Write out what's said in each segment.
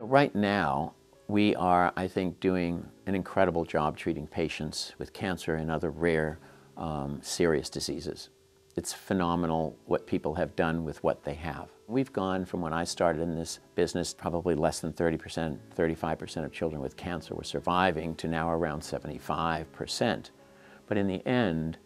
Right now, we are, I think, doing an incredible job treating patients with cancer and other rare, serious diseases. It's phenomenal what people have done with what they have. We've gone from when I started in this business, probably less than 30%, 35% of children with cancer were surviving, to now around 75%. But in the end,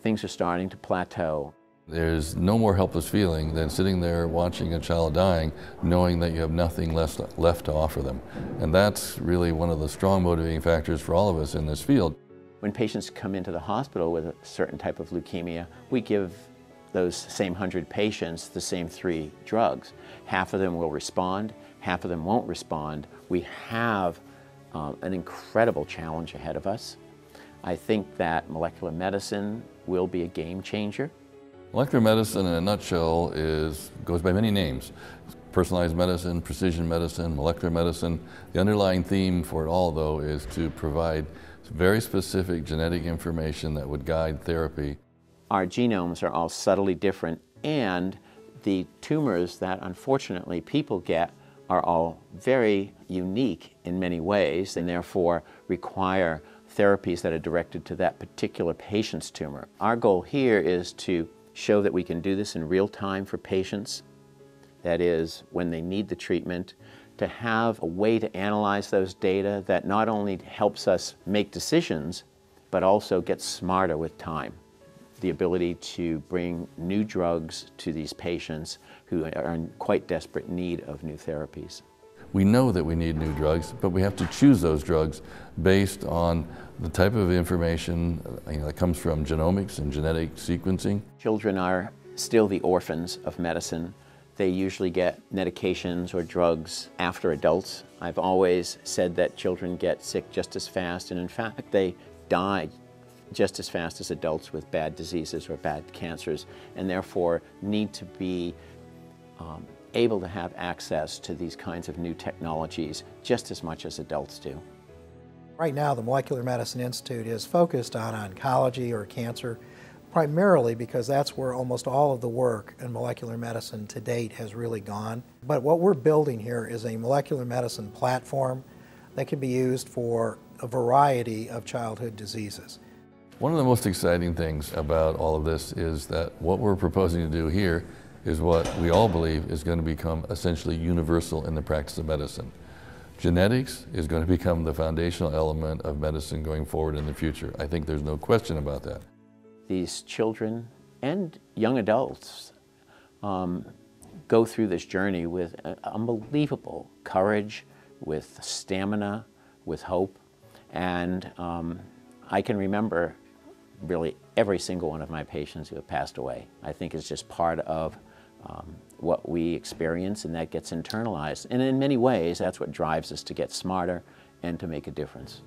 things are starting to plateau. There's no more helpless feeling than sitting there watching a child dying, knowing that you have nothing left to offer them. And that's really one of the strong motivating factors for all of us in this field. When patients come into the hospital with a certain type of leukemia, we give those same 100 patients the same 3 drugs. Half of them will respond, half of them won't respond. We have an incredible challenge ahead of us. I think that molecular medicine will be a game changer. Molecular medicine in a nutshell goes by many names. Personalized medicine, precision medicine, molecular medicine. The underlying theme for it all, though, is to provide very specific genetic information that would guide therapy. Our genomes are all subtly different, and the tumors that unfortunately people get are all very unique in many ways, and therefore require therapies that are directed to that particular patient's tumor. Our goal here is to show that we can do this in real time for patients, that is, when they need the treatment, to have a way to analyze those data that not only helps us make decisions, but also get smarter with time. The ability to bring new drugs to these patients who are in quite desperate need of new therapies. We know that we need new drugs, but we have to choose those drugs based on the type of information that comes from genomics and genetic sequencing. Children are still the orphans of medicine. They usually get medications or drugs after adults. I've always said that children get sick just as fast, and in fact they die just as fast as adults with bad diseases or bad cancers, and therefore need to be able to have access to these kinds of new technologies just as much as adults do. Right now, the Molecular Medicine Institute is focused on oncology or cancer, primarily because that's where almost all of the work in molecular medicine to date has really gone. But what we're building here is a molecular medicine platform that can be used for a variety of childhood diseases. One of the most exciting things about all of this is that what we're proposing to do here is what we all believe is going to become essentially universal in the practice of medicine. Genetics is going to become the foundational element of medicine going forward in the future. I think there's no question about that. These children and young adults go through this journey with unbelievable courage, with stamina, with hope, and I can remember really every single one of my patients who have passed away. I think it's just part of what we experience, and that gets internalized. And in many ways, that's what drives us to get smarter and to make a difference.